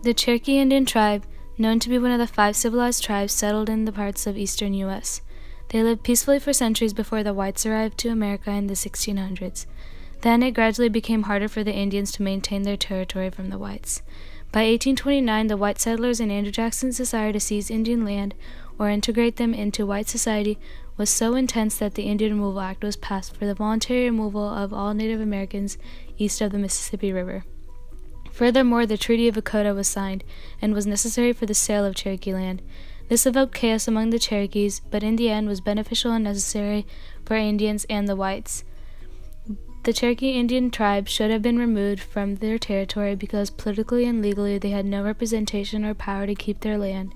The Cherokee Indian tribe, known to be one of the 5 civilized tribes, settled in the parts of eastern U.S. They lived peacefully for centuries before the whites arrived to America in the 1600s. Then it gradually became harder for the Indians to maintain their territory from the whites. By 1829, the white settlers and Andrew Jackson's desire to seize Indian land or integrate them into white society was so intense that the Indian Removal Act was passed for the voluntary removal of all Native Americans east of the Mississippi River. Furthermore, the Treaty of Dakota was signed and was necessary for the sale of Cherokee land. This evoked chaos among the Cherokees, but in the end was beneficial and necessary for Indians and the whites. The Cherokee Indian tribe should have been removed from their territory because politically and legally they had no representation or power to keep their land.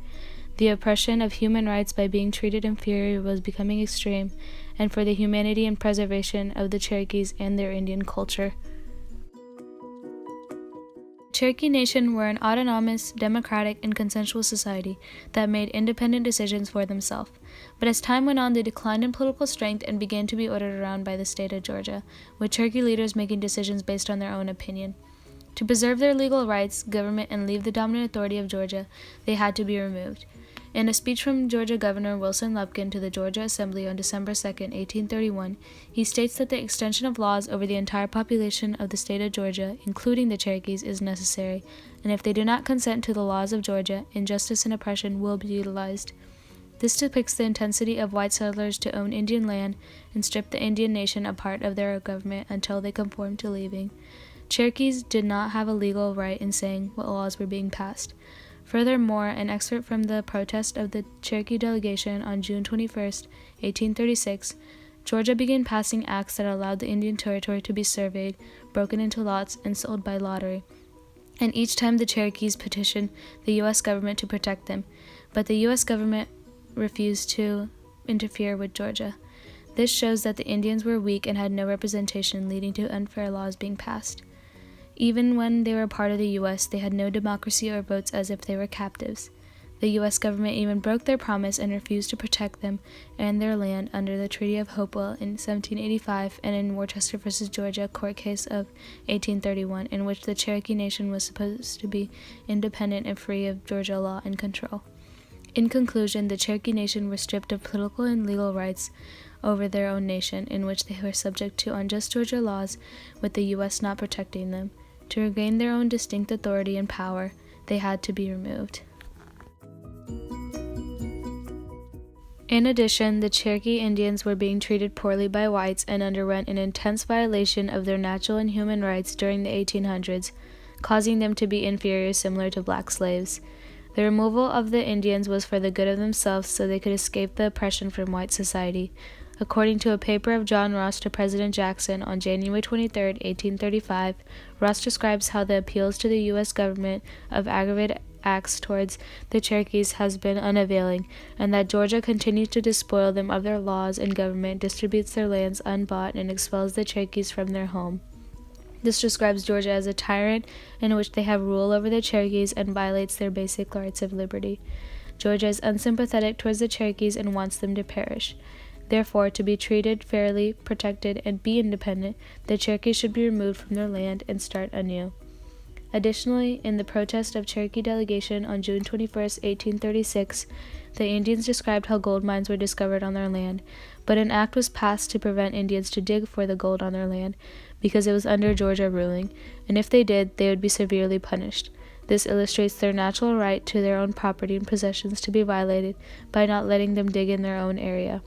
The oppression of human rights by being treated inferior was becoming extreme, and for the humanity and preservation of the Cherokees and their Indian culture. Cherokee Nation were an autonomous, democratic, and consensual society that made independent decisions for themselves. But as time went on, they declined in political strength and began to be ordered around by the state of Georgia, with Cherokee leaders making decisions based on their own opinion. To preserve their legal rights, government, and leave the dominant authority of Georgia, they had to be removed. In a speech from Georgia Governor Wilson Lupkin to the Georgia Assembly on December 2, 1831, he states that the extension of laws over the entire population of the state of Georgia, including the Cherokees, is necessary, and if they do not consent to the laws of Georgia, injustice and oppression will be utilized. This depicts the intensity of white settlers to own Indian land and strip the Indian nation a part of their government until they conformed to leaving. Cherokees did not have a legal right in saying what laws were being passed. Furthermore, an excerpt from the protest of the Cherokee delegation on June 21, 1836, Georgia began passing acts that allowed the Indian territory to be surveyed, broken into lots, and sold by lottery. And each time the Cherokees petitioned the U.S. government to protect them, but the U.S. government refused to interfere with Georgia. This shows that the Indians were weak and had no representation, leading to unfair laws being passed. Even when they were part of the U.S., they had no democracy or votes as if they were captives. The U.S. government even broke their promise and refused to protect them and their land under the Treaty of Hopewell in 1785 and in Worcester v. Georgia court case of 1831, in which the Cherokee Nation was supposed to be independent and free of Georgia law and control. In conclusion, the Cherokee Nation were stripped of political and legal rights over their own nation, in which they were subject to unjust Georgia laws, with the U.S. not protecting them. To regain their own distinct authority and power, they had to be removed. In addition, the Cherokee Indians were being treated poorly by whites and underwent an intense violation of their natural and human rights during the 1800s, causing them to be inferior similar to black slaves. The removal of the Indians was for the good of themselves so they could escape the oppression from white society. According to a paper of John Ross to President Jackson on January 23, 1835, Ross describes how the appeals to the U.S. government of aggravated acts towards the Cherokees has been unavailing, and that Georgia continues to despoil them of their laws and government, distributes their lands unbought, and expels the Cherokees from their home. This describes Georgia as a tyrant in which they have rule over the Cherokees and violates their basic rights of liberty. Georgia is unsympathetic towards the Cherokees and wants them to perish. Therefore, to be treated fairly, protected, and be independent, the Cherokees should be removed from their land and start anew. Additionally, in the protest of Cherokee delegation on June 21, 1836, the Indians described how gold mines were discovered on their land, but an act was passed to prevent Indians to dig for the gold on their land, because it was under Georgia ruling, and if they did, they would be severely punished. This illustrates their natural right to their own property and possessions to be violated by not letting them dig in their own area.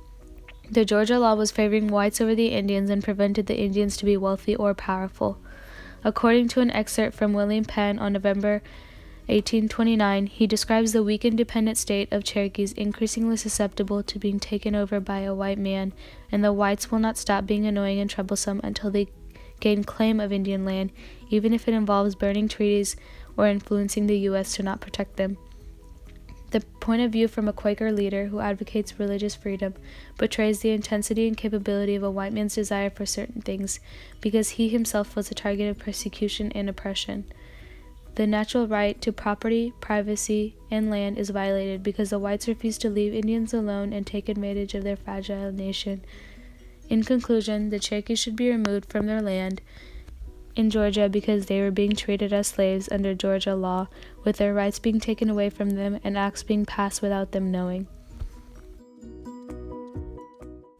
The Georgia law was favoring whites over the Indians and prevented the Indians to be wealthy or powerful. According to an excerpt from William Penn on November 1829, he describes the weak independent state of Cherokees increasingly susceptible to being taken over by a white man, and the whites will not stop being annoying and troublesome until they gain claim of Indian land, even if it involves burning treaties or influencing the U.S. to not protect them. The point of view from a Quaker leader who advocates religious freedom portrays the intensity and capability of a white man's desire for certain things, because he himself was a target of persecution and oppression. The natural right to property, privacy, and land is violated because the whites refuse to leave Indians alone and take advantage of their fragile nation. In conclusion, the Cherokee should be removed from their land in Georgia because they were being treated as slaves under Georgia law, with their rights being taken away from them and acts being passed without them knowing.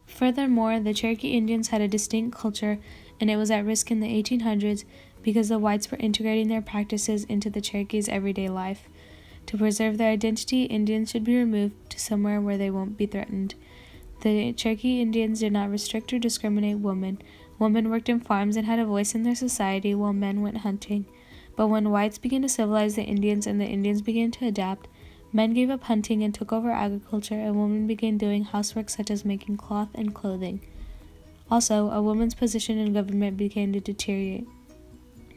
Furthermore, the Cherokee Indians had a distinct culture, and it was at risk in the 1800s because the whites were integrating their practices into the Cherokees' everyday life. To preserve their identity, Indians should be removed to somewhere where they won't be threatened. The Cherokee Indians did not restrict or discriminate women. Women worked in farms and had a voice in their society while men went hunting. But when whites began to civilize the Indians and the Indians began to adapt, men gave up hunting and took over agriculture, and women began doing housework such as making cloth and clothing. Also, a woman's position in government began to deteriorate.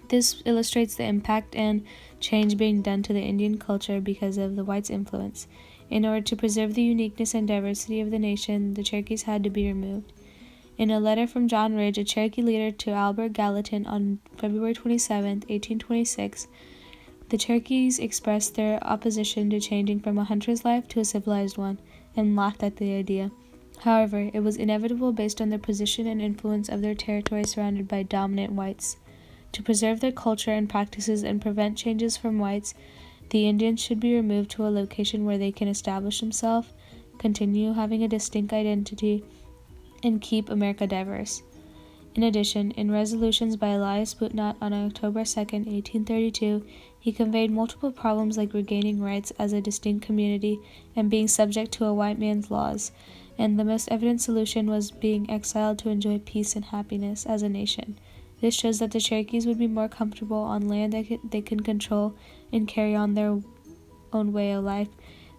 This illustrates the impact and change being done to the Indian culture because of the whites' influence. In order to preserve the uniqueness and diversity of the nation, the Cherokees had to be removed. In a letter from John Ridge, a Cherokee leader, to Albert Gallatin on February 27, 1826, the Cherokees expressed their opposition to changing from a hunter's life to a civilized one, and laughed at the idea. However, it was inevitable based on their position and influence of their territory surrounded by dominant whites. To preserve their culture and practices and prevent changes from whites, the Indians should be removed to a location where they can establish themselves, continue having a distinct identity, and keep America diverse. In addition, in resolutions by Elias Bootnott on October 2, 1832, he conveyed multiple problems like regaining rights as a distinct community and being subject to a white man's laws, and the most evident solution was being exiled to enjoy peace and happiness as a nation. This shows that the Cherokees would be more comfortable on land that they can control and carry on their own way of life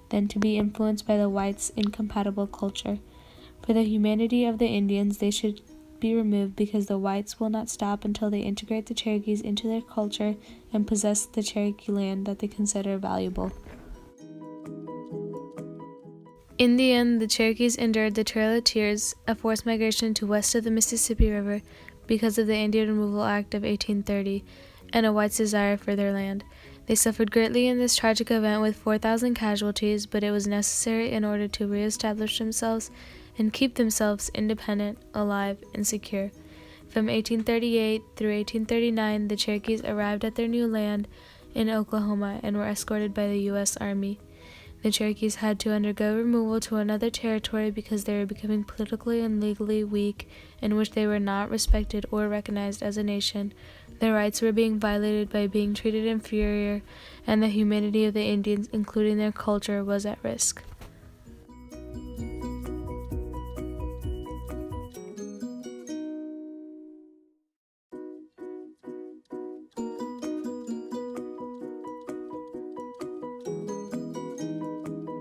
than to be influenced by the whites' incompatible culture. For the humanity of the Indians, they should be removed because the whites will not stop until they integrate the Cherokees into their culture and possess the Cherokee land that they consider valuable. In the end, the Cherokees endured the Trail of Tears, a forced migration to west of the Mississippi River because of the Indian Removal Act of 1830 and a white's desire for their land. They suffered greatly in this tragic event with 4,000 casualties, but it was necessary in order to reestablish themselves and keep themselves independent, alive, and secure. From 1838 through 1839, the Cherokees arrived at their new land in Oklahoma and were escorted by the U.S. Army. The Cherokees had to undergo removal to another territory because they were becoming politically and legally weak, in which they were not respected or recognized as a nation. Their rights were being violated by being treated inferior, and the humanity of the Indians, including their culture, was at risk.